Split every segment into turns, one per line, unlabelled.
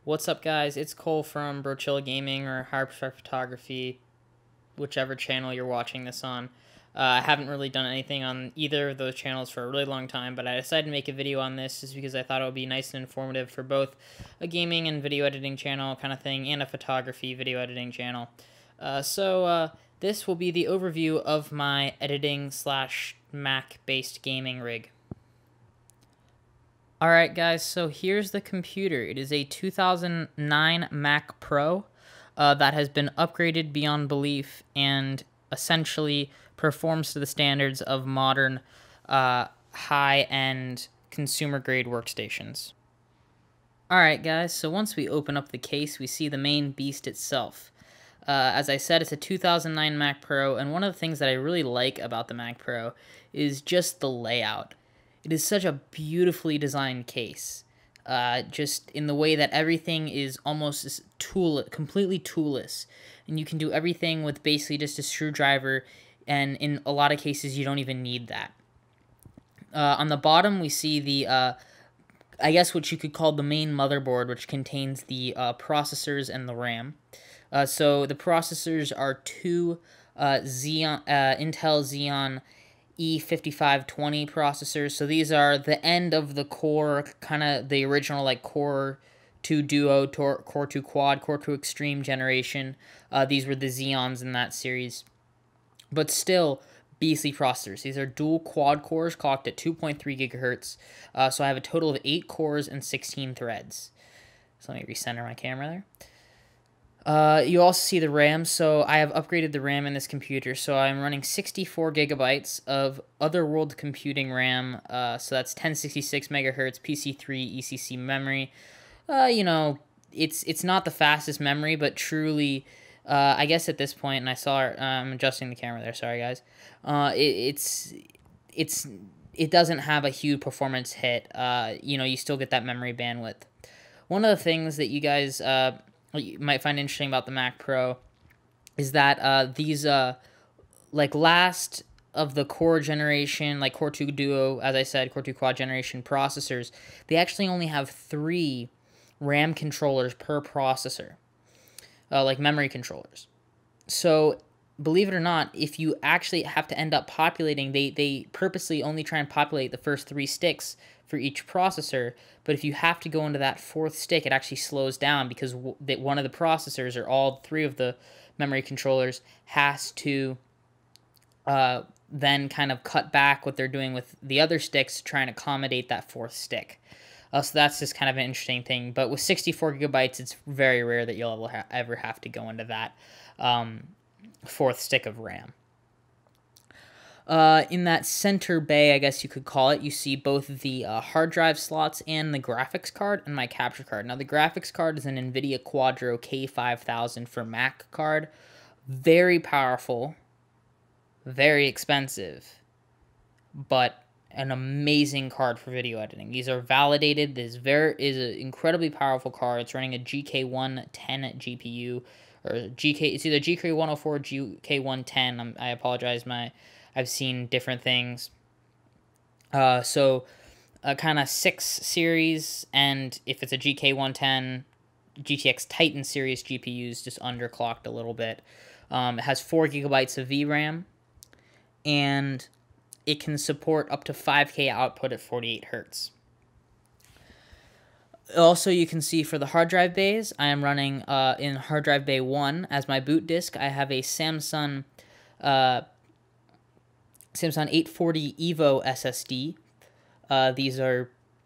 What's up, guys? It's Cole from Brochilla Gaming or Higher Perspective Photography, whichever channel you're watching this on. I haven't really done anything on either of those channels for a really long time, but I decided to make a video on this just because I thought it would be nice and informative for both a gaming and video editing channel kind of thing and a photography video editing channel. This will be the overview of my editing / Mac-based gaming rig. Alright guys, so here's the computer. It is a 2009 Mac Pro that has been upgraded beyond belief and essentially performs to the standards of modern high-end consumer-grade workstations. Alright guys, so once we open up the case, we see the main beast itself. As I said, it's a 2009 Mac Pro, and one of the things that I really like about the Mac Pro is just the layout. It is such a beautifully designed case, just in the way that everything is almost completely toolless, and you can do everything with basically just a screwdriver, and in a lot of cases you don't even need that. On the bottom we see the, I guess what you could call the main motherboard, which contains the processors and the RAM. So the processors are two Intel Xeon E5520 processors. So these are the end of the Core, kind of the original like Core 2 Duo, Core 2 Quad, Core 2 Extreme generation. These were the Xeons in that series. But still, beastly processors. These are dual quad cores clocked at 2.3 gigahertz. So I have a total of 8 cores and 16 threads. So let me recenter my camera there. You also see the RAM, so I have upgraded the RAM in this computer, so I'm running 64 gigabytes of Otherworld computing RAM, so that's 1066 megahertz PC3 ECC memory. You know, it's not the fastest memory, but truly, I guess at this point, and I saw I'm adjusting the camera there, sorry guys, it doesn't have a huge performance hit. You know, you still get that memory bandwidth. One of the things that you guys you might find interesting about the Mac Pro is that these like last of the Core generation, like Core 2 Duo, as I said, Core 2 Quad generation processors, they actually only have 3 RAM controllers per processor, like memory controllers. So believe it or not, if you actually have to end up populating, they purposely only try and populate the first 3 sticks for each processor, but if you have to go into that 4th stick, it actually slows down because one of the processors, or all 3 of the memory controllers, has to then kind of cut back what they're doing with the other sticks to try and accommodate that 4th stick. So that's just kind of an interesting thing, but with 64 gigabytes, it's very rare that you'll ever have to go into that 4th stick of RAM. In that center bay, I guess you could call it, you see both the hard drive slots and the graphics card and my capture card. Now, the graphics card is an NVIDIA Quadro K5000 for Mac card. Very powerful, very expensive, but an amazing card for video editing. These are validated. This is an incredibly powerful card. It's running a GK110 GPU, or it's either GK104 or GK110. I apologize, I've seen different things. So kind of 6 series, and if it's a GK110, GTX Titan series GPUs, just underclocked a little bit. It has 4 gigabytes of VRAM, and it can support up to 5K output at 48 hertz. Also, you can see for the hard drive bays, I am running in hard drive bay 1 as my boot disk. I have a Samsung 840 EVO SSD.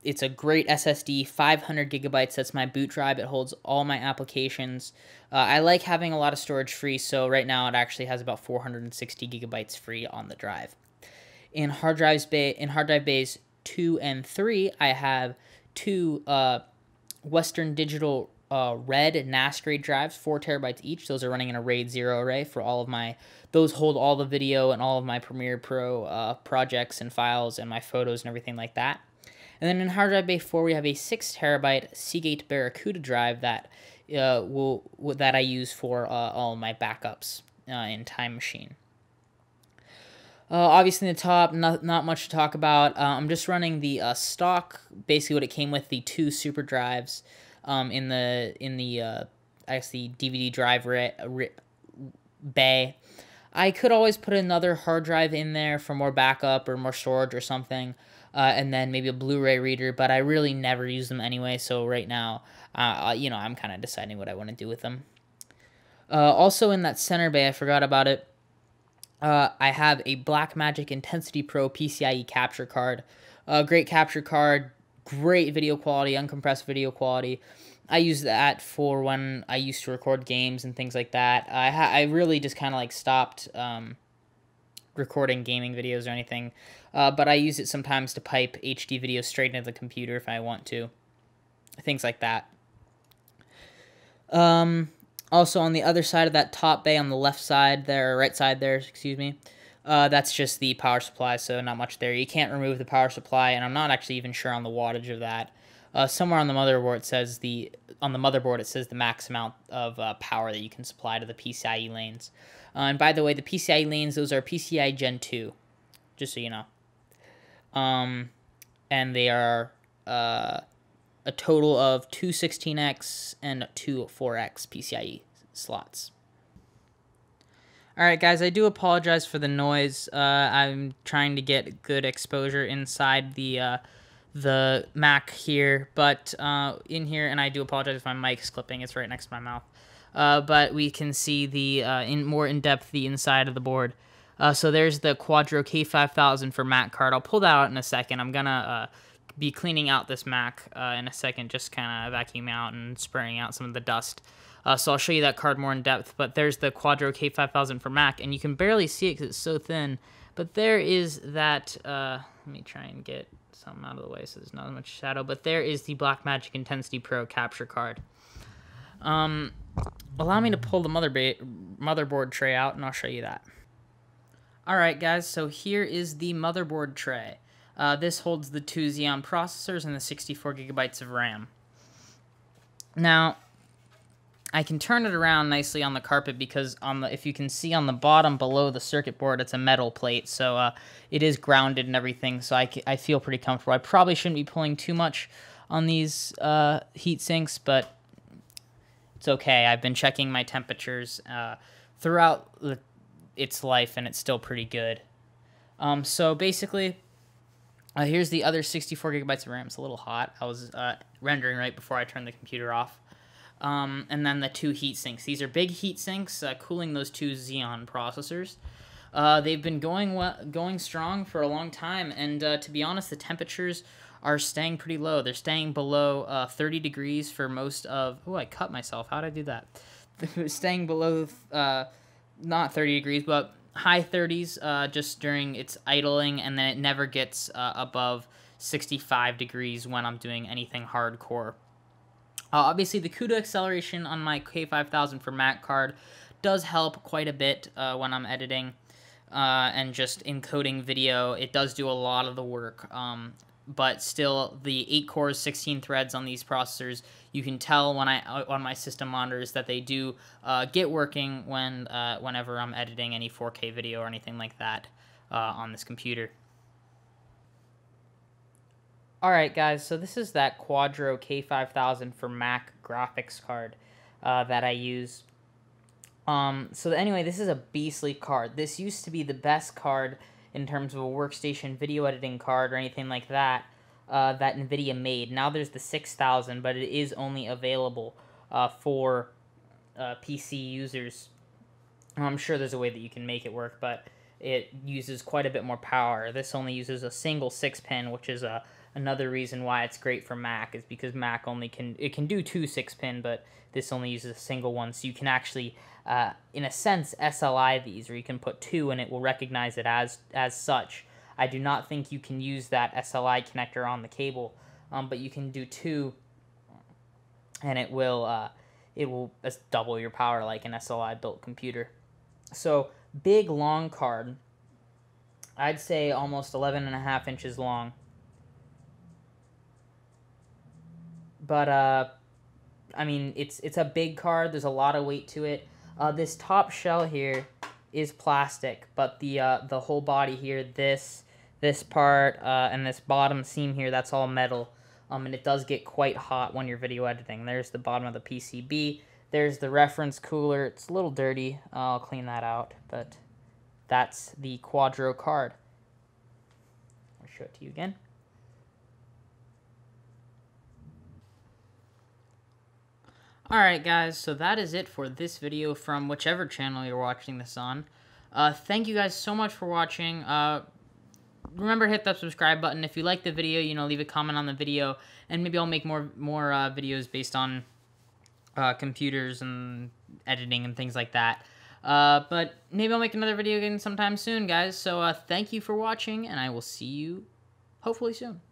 It's a great SSD, 500 gigabytes. That's my boot drive. It holds all my applications. I like having a lot of storage free, so right now it actually has about 460 gigabytes free on the drive. In hard drive bays 2 and 3, I have 2 Western Digital red NAS grade drives, 4 terabytes each. Those are running in a RAID 0 array for all of my, those hold all the video and all of my Premiere Pro projects and files and my photos and everything like that. And then in hard drive bay 4, we have a 6 terabyte Seagate Barracuda drive that that I use for all of my backups in Time Machine. Obviously in the top, not much to talk about. I'm just running the stock, basically what it came with, the 2 super drives. in the I guess the DVD drive bay. I could always put another hard drive in there for more backup or more storage or something, and then maybe a Blu-ray reader, but I really never use them anyway, so right now, I'm kind of deciding what I want to do with them. Also in that center bay, I forgot about it, I have a Blackmagic Intensity Pro PCIe capture card. Great capture card, great video quality, uncompressed video quality. I use that for when I used to record games and things like that. I really just kind of like stopped recording gaming videos or anything, but I use it sometimes to pipe HD video straight into the computer if I want to. Things like that. Also on the other side of that top bay, on the left side there, or right side there, excuse me, that's just the power supply, so not much there. You can't remove the power supply, and I'm not actually even sure on the wattage of that. Somewhere on the motherboard it says the max amount of power that you can supply to the PCIe lanes. And by the way, the PCIe lanes, those are PCIe Gen 2, just so you know. And they are a total of two 16X and two 4X PCIe slots. Alright guys, I do apologize for the noise. I'm trying to get good exposure inside the Mac here, but in here, and I do apologize if my mic's clipping, it's right next to my mouth. But we can see the more in depth the inside of the board. So there's the Quadro K5000 for Mac card. I'll pull that out in a second. I'm gonna be cleaning out this Mac in a second, just kind of vacuuming out and spraying out some of the dust. So I'll show you that card more in depth, but there's the Quadro K5000 for Mac, and you can barely see it because it's so thin, but there is that, let me try and get something out of the way so there's not as much shadow, but there is the Blackmagic Intensity Pro capture card. Allow me to pull the motherboard tray out, and I'll show you that. Alright guys, so here is the motherboard tray. This holds the two Xeon processors and the 64 gigabytes of RAM. Now, I can turn it around nicely on the carpet because if you can see on the bottom below the circuit board, it's a metal plate, so it is grounded and everything, so I feel pretty comfortable. I probably shouldn't be pulling too much on these heat sinks, but it's okay. I've been checking my temperatures throughout its life, and it's still pretty good. So basically, here's the other 64 gigabytes of RAM. It's a little hot. I was rendering right before I turned the computer off. And then the two heat sinks. These are big heat sinks cooling those two Xeon processors. They've been going strong for a long time, and to be honest, the temperatures are staying pretty low. They're staying below 30 degrees for most of... Oh, I cut myself. How did I do that? Staying below, not 30 degrees, but high 30s just during its idling, and then it never gets above 65 degrees when I'm doing anything hardcore. Obviously, the CUDA acceleration on my K5000 for Mac card does help quite a bit when I'm editing and just encoding video. It does do a lot of the work, but still, the 8 cores, 16 threads on these processors, you can tell when on my system monitors that they do get working whenever I'm editing any 4K video or anything like that on this computer. Alright guys, so this is that Quadro K5000 for Mac graphics card that I use. So anyway, this is a beastly card. This used to be the best card in terms of a workstation video editing card or anything like that that NVIDIA made. Now there's the 6000, but it is only available for PC users. I'm sure there's a way that you can make it work, but it uses quite a bit more power. This only uses a single 6-pin, which is another reason why it's great for Mac, is because Mac only can do two 6-pin, but this only uses a single one, so you can actually, in a sense, SLI these, or you can put two and it will recognize it as such. I do not think you can use that SLI connector on the cable, but you can do two, and it will double your power like an SLI built computer. So big long card, I'd say almost 11.5 inches long. But I mean, it's a big card. There's a lot of weight to it. This top shell here is plastic, but the whole body here, this part and this bottom seam here, that's all metal. and it does get quite hot when you're video editing. There's the bottom of the PCB. There's the reference cooler. It's a little dirty. I'll clean that out, but that's the Quadro card. I'll show it to you again. Alright guys, so that is it for this video from whichever channel you're watching this on. Thank you guys so much for watching. Remember to hit that subscribe button. If you like the video, leave a comment on the video, and maybe I'll make more videos based on computers and editing and things like that. But maybe I'll make another video again sometime soon, guys. So thank you for watching, and I will see you hopefully soon.